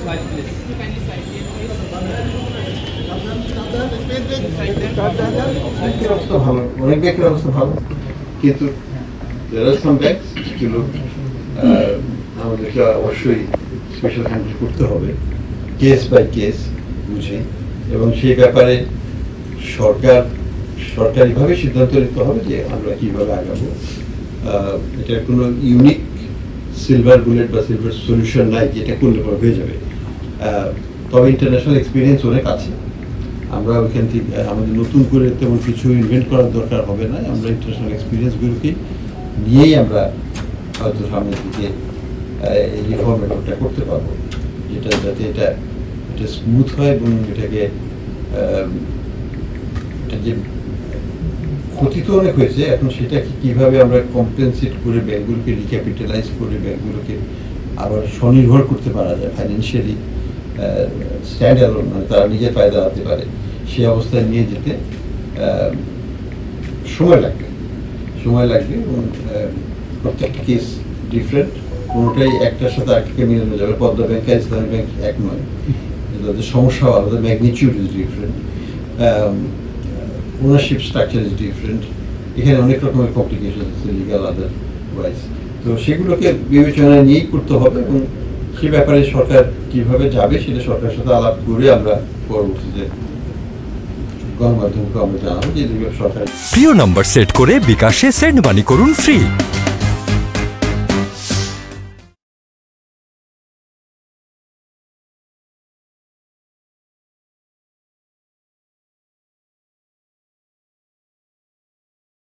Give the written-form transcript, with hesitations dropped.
slide, please. You kindly slide here, please. অনেক ব্যাংকের অবস্থা ভালো, কিন্তু there are some banks যেগুলো আমাদেরকে অবশ্যই স্পেশাল হ্যান্ডেল করতে হবে কেস বাই কেস বুঝে, এবং সেই ব্যাপারে সরকারিভাবে সিদ্ধান্ত নিতে হবে যে আমরা কীভাবে আগাবো। এটার কোনো ইউনিক সিলভার বুলেট বা সিলভার সলিউশন নাই যেটা করলে পরে হয়ে যাবে, তবে ইন্টারন্যাশনাল এক্সপিরিয়েন্স অনেক আছে। আমরা ওইখান থেকে আমাদের নতুন করে তেমন কিছু ইনভেন্ট করার দরকার হবে না, আমরা ইন্টারন্যাশনাল এক্সপিরিয়েন্সগুলোকে নিয়েই আমরা হয়তো সামনের দিকে এই রিফর্মেটরটা করতে পারবো, যেটা যাতে এটা স্মুথ হয় এবং এটাকে এটা যে ক্ষতি তো অনেক হয়েছে, এখন সেটাকে কীভাবে আমরা কম্পেনসেট করে ব্যাংকগুলোকে রিক্যাপিটালাইজ করে ব্যাংকগুলোকে আবার স্বনির্ভর করতে পারা যায়, ফাইন্যান্সিয়ালি স্ট্যান্ড অ্যালোন, মানে তারা নিজের পায়ে দাঁড়াতে পারে, সেই অবস্থায় নিয়ে যেতে সময় লাগবে এবং প্রত্যেকটা কেস ডিফারেন্ট, কোনোটাই একটার সাথে আরেকটাকে মিলানো যাবে। পদ্মা ব্যাংক আর ইসলামী ব্যাংক এক নয়, তাদের সমস্যাও আলাদা, magnitude is different, ownership structure is different, এখানে অনেক রকমের কমপ্লিকেশন আছে লিগাল আদারওয়াইজ, তো সেগুলোকে বিবেচনায় নিয়েই করতে হবে এবং সে ব্যাপারে সরকার কীভাবে যাবে সেটা সরকারের সাথে আলাপ করে আমরা পরবর্তীতে গণমাধ্যমকে আমরা জানাবো যে সরকার। প্রিয় নাম্বার সেট করে বিকাশে সেন্ড মানি করুন ফ্রি।